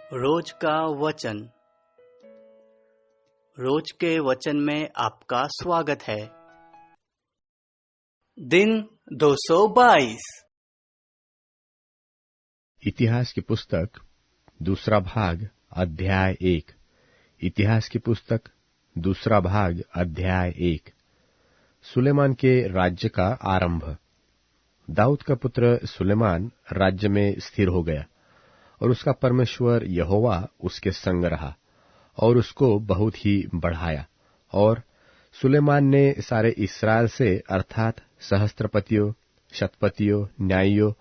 रोज का वचन। रोज के वचन में आपका स्वागत है। दिन 222। इतिहास की पुस्तक दूसरा भाग अध्याय 1। इतिहास की पुस्तक दूसरा भाग अध्याय 1। सुलेमान के राज्य का आरंभ। दाऊद का पुत्र सुलेमान राज्य में स्थिर हो गया और उसका परमेश्वर यहोवा उसके संग रहा और उसको बहुत ही बढ़ाया। और सुलेमान ने सारे इस्राएल से अर्थात सहस्त्रपतियों, शतपतियों, न्यायियों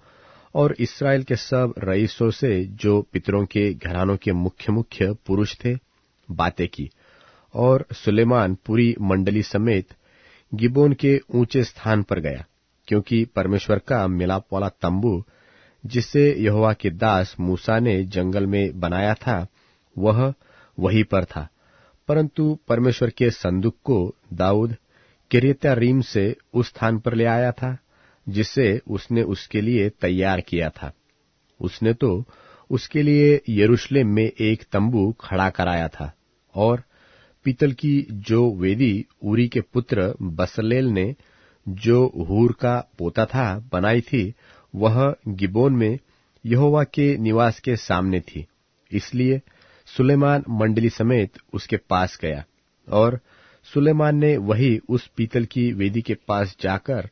और इस्राएल के सब रईसों से जो पितरों के घरानों के मुख्य मुख्य पुरुष थे बातें की। और सुलेमान पूरी मंडली समेत गिबोन के ऊंचे स्थान पर गया, क्योंकि परमेश्वर का मिलाप वाला तंबू जिसे यहोवा के दास मूसा ने जंगल में बनाया था वह वहीं पर था। परंतु परमेश्वर के संदूक को दाऊद किर्यत्यारीम से उस स्थान पर ले आया था जिसे उसने उसके लिए तैयार किया था। उसने तो उसके लिए यरूशलेम में एक तंबू खड़ा कराया था और पीतल की जो वेदी ऊरी के पुत्र बसलेल ने, जो हूर का पोता था, बनाई थी, वह गिबोन में यहोवा के निवास के सामने थी। इसलिए सुलेमान मंडली समेत उसके पास गया और सुलेमान ने वही उस पीतल की वेदी के पास जाकर,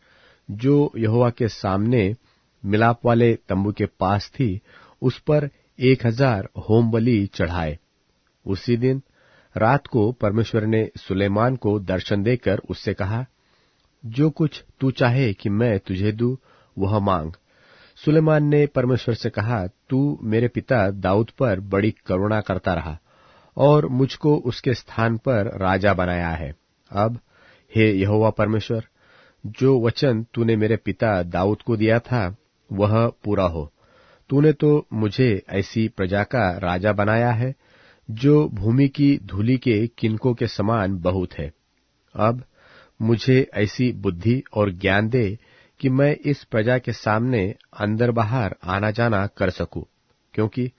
जो यहोवा के सामने मिलाप वाले तंबू के पास थी, उस पर 1000 होम बलि चढ़ाए। उसी दिन रात को परमेश्वर ने सुलेमान को दर्शन देकर उससे कहा, जो कुछ तू चाहे कि मैं तुझे दूं वह मांग। सुलेमान ने परमेश्वर से कहा, तू मेरे पिता दाऊद पर बड़ी करुणा करता रहा और मुझको उसके स्थान पर राजा बनाया है। अब हे यहोवा परमेश्वर, जो वचन तूने मेरे पिता दाऊद को दिया था वह पूरा हो। तूने तो मुझे ऐसी प्रजा का राजा बनाया है जो भूमि की धूलि के किनकों के समान बहुत है। अब मुझे ऐसी बुद्धि और ज्ञान दे कि मैं इस प्रजा के सामने अंदर बाहर आना जाना कर सकूं, क्योंकि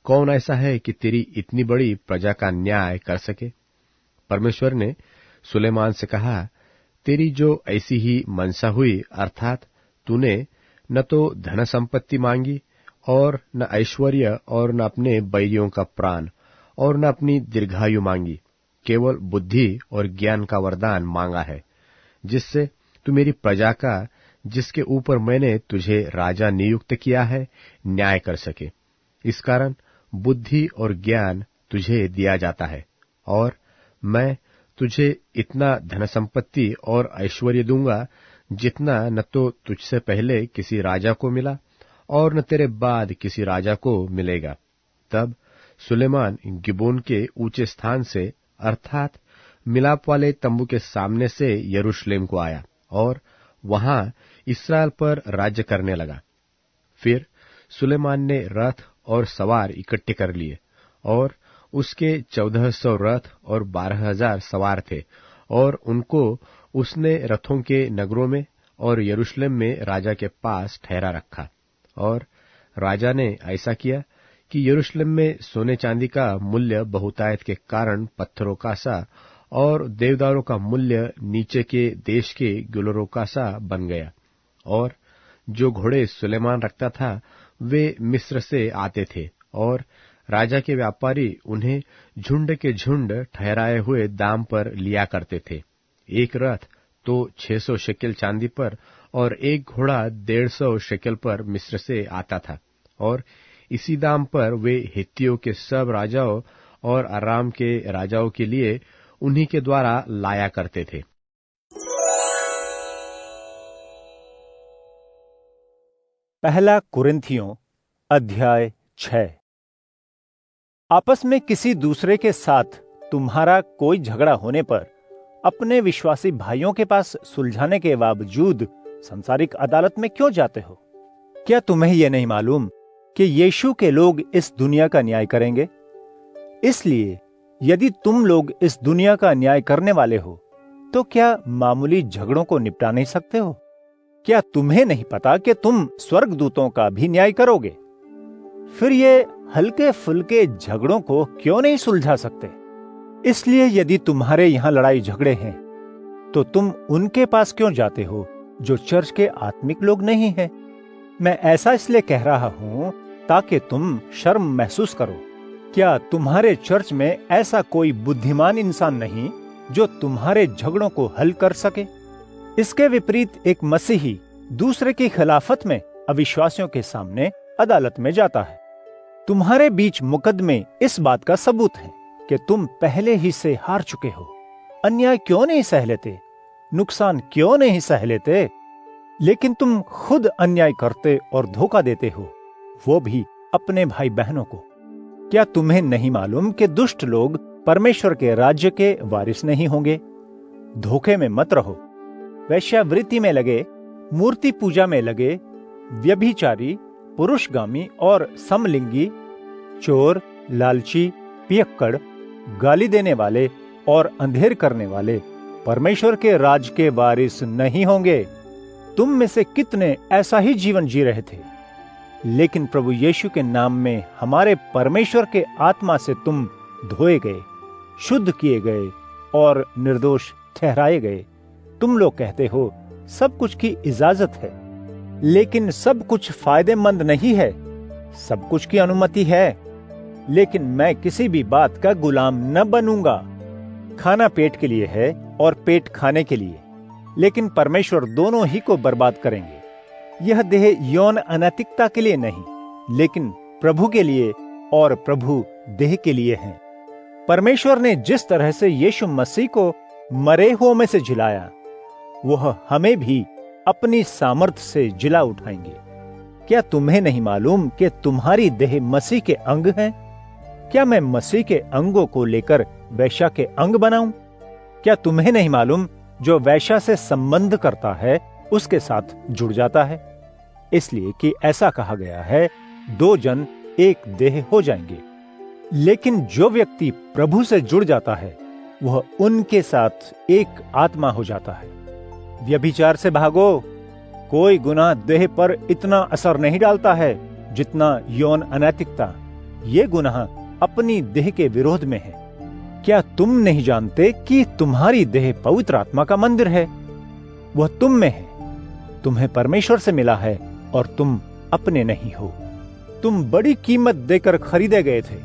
कौन ऐसा है कि तेरी इतनी बड़ी प्रजा का न्याय कर सके। परमेश्वर ने सुलेमान से कहा, तेरी जो ऐसी ही मनसा हुई, अर्थात तूने न तो धन संपत्ति मांगी और न ऐश्वर्य और न अपने बैरियों का प्राण और न अपनी दीर्घायु मांगी, केवल बुद्धि और ज्ञान का वरदान मांगा है, जिससे तू मेरी प्रजा का, जिसके ऊपर मैंने तुझे राजा नियुक्त किया है, न्याय कर सके। इस कारण बुद्धि और ज्ञान तुझे दिया जाता है और मैं तुझे इतना धन संपत्ति और ऐश्वर्य दूंगा जितना न तो तुझसे पहले किसी राजा को मिला और न तेरे बाद किसी राजा को मिलेगा। तब सुलेमान गिबोन के ऊंचे स्थान से अर्थात मिलाप वाले तंबू के सामने से यरूशलेम को आया और वहां इस्राएल पर राज्य करने लगा। फिर सुलेमान ने रथ और सवार इकट्ठे कर लिए और उसके 1400 रथ और 12,000 सवार थे और उनको उसने रथों के नगरों में और यरूशलेम में राजा के पास ठहरा रखा। और राजा ने ऐसा किया कि यरूशलेम में सोने चांदी का मूल्य बहुतायत के कारण पत्थरों का सा और देवदारों का मूल्य नीचे के देश के गुलरों का सा बन गया। और जो घोड़े सुलेमान रखता था वे मिस्र से आते थे और राजा के व्यापारी उन्हें झुंड के झुंड ठहराए हुए दाम पर लिया करते थे। एक रथ तो 600 शेकेल चांदी पर और एक घोड़ा 150 शेकेल पर मिस्र से आता था। और इसी दाम पर वे हित्तियों के सब राजाओं और अराम के राजाओं के लिए उन्हीं के द्वारा लाया करते थे। पहला कुरिन्थियों अध्याय 6। आपस में किसी दूसरे के साथ तुम्हारा कोई झगड़ा होने पर अपने विश्वासी भाइयों के पास सुलझाने के बावजूद संसारिक अदालत में क्यों जाते हो? क्या तुम्हें यह नहीं मालूम कि यीशु के लोग इस दुनिया का न्याय करेंगे? इसलिए यदि तुम लोग इस दुनिया का न्याय करने वाले हो तो क्या मामूली झगड़ों को निपटा नहीं सकते हो? क्या तुम्हें नहीं पता कि तुम स्वर्गदूतों का भी न्याय करोगे? फिर ये हल्के फुल्के झगड़ों को क्यों नहीं सुलझा सकते? इसलिए यदि तुम्हारे यहां लड़ाई झगड़े हैं तो तुम उनके पास क्यों जाते हो जो चर्च के आत्मिक लोग नहीं हैं? मैं ऐसा इसलिए कह रहा हूं ताकि तुम शर्म महसूस करो। क्या तुम्हारे चर्च में ऐसा कोई बुद्धिमान इंसान नहीं जो तुम्हारे झगड़ों को हल कर सके? इसके विपरीत एक मसीही दूसरे की खिलाफत में अविश्वासियों के सामने अदालत में जाता है। तुम्हारे बीच मुकदमे इस बात का सबूत है कि तुम पहले ही से हार चुके हो। अन्याय क्यों नहीं सह लेते? नुकसान क्यों नहीं सह लेते? लेकिन तुम खुद अन्याय करते और धोखा देते हो, वो भी अपने भाई बहनों को। क्या तुम्हें नहीं मालूम कि दुष्ट लोग परमेश्वर के राज्य के वारिस नहीं होंगे? धोखे में मत रहो। वैश्यावृत्ति में लगे, मूर्ति पूजा में लगे, व्यभिचारी, पुरुषगामी और समलिंगी, चोर, लालची, पियक्कड़, गाली देने वाले और अंधेर करने वाले परमेश्वर के राज के वारिस नहीं होंगे। तुम में से कितने ऐसा ही जीवन जी रहे थे, लेकिन प्रभु यीशु के नाम में हमारे परमेश्वर के आत्मा से तुम धोए गए, शुद्ध किए गए और निर्दोष ठहराए गए। तुम लोग कहते हो सब कुछ की इजाजत है, लेकिन सब कुछ फायदेमंद नहीं है। सब कुछ की अनुमति है, लेकिन मैं किसी भी बात का गुलाम न बनूंगा। खाना पेट के लिए है और पेट खाने के लिए, लेकिन परमेश्वर दोनों ही को बर्बाद करेंगे। यह देह यौन अनैतिकता के लिए नहीं, लेकिन प्रभु के लिए और प्रभु देह के लिए है। परमेश्वर ने जिस तरह से यीशु मसीह को मरे हुओं में से जिलाया, वह हमें भी अपनी सामर्थ्य से जिला उठाएंगे। क्या तुम्हें नहीं मालूम कि तुम्हारी देह मसीह के अंग हैं? क्या मैं मसीह के अंगों को लेकर वैश्या के अंग बनाऊं? क्या तुम्हें नहीं मालूम जो वैश्या से संबंध करता है उसके साथ जुड़ जाता है? इसलिए कि ऐसा कहा गया है, दो जन एक देह हो जाएंगे। लेकिन जो व्यक्ति प्रभु से जुड़ जाता है वह उनके साथ एक आत्मा हो जाता है। व्यभिचार से भागो। कोई गुनाह देह पर इतना असर नहीं डालता है जितना यौन अनैतिकता। ये गुनाह अपनी देह के विरोध में है। क्या तुम नहीं जानते कि तुम्हारी देह पवित्र आत्मा का मंदिर है? वह तुम में है, तुम्हें परमेश्वर से मिला है और तुम अपने नहीं हो। तुम बड़ी कीमत देकर खरीदे गए थे,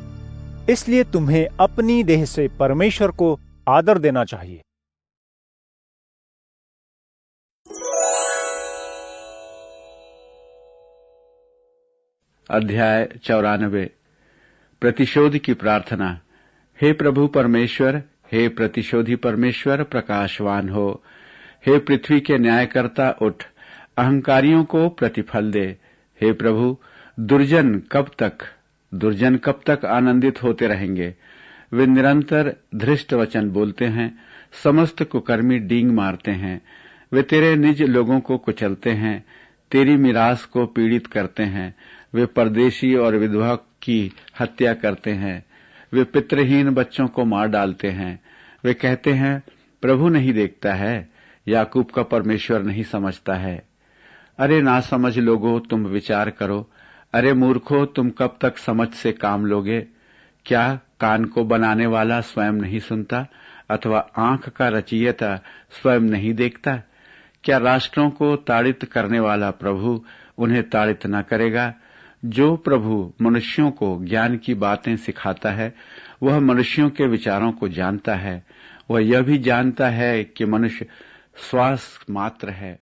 इसलिए तुम्हें अपनी देह से परमेश्वर को आदर देना चाहिए। अध्याय 94। प्रतिशोध की प्रार्थना। हे प्रभु परमेश्वर, हे प्रतिशोधी परमेश्वर, प्रकाशवान हो। हे पृथ्वी के न्यायकर्ता, उठ, अहंकारियों को प्रतिफल दे। हे प्रभु, दुर्जन कब तक आनंदित होते रहेंगे? वे निरंतर धृष्ट वचन बोलते हैं, समस्त कुकर्मी डींग मारते हैं। वे तेरे निज लोगों को कुचलते हैं, तेरी मीरास को पीड़ित करते हैं। वे परदेशी और विधवा की हत्या करते हैं। वे पितृहीन बच्चों को मार डालते हैं। वे कहते हैं, प्रभु नहीं देखता है, याकूब का परमेश्वर नहीं समझता है। अरे नासमझ लोगों, तुम विचार करो। अरे मूर्खों, तुम कब तक समझ से काम लोगे? क्या कान को बनाने वाला स्वयं नहीं सुनता, अथवा आंख का रचयिता स्वयं नहीं देखता? क्या राष्ट्रों को ताड़ित करने वाला प्रभु उन्हें ताड़ित न करेगा? जो प्रभु मनुष्यों को ज्ञान की बातें सिखाता है, वह मनुष्यों के विचारों को जानता है। वह यह भी जानता है कि मनुष्य श्वास मात्र है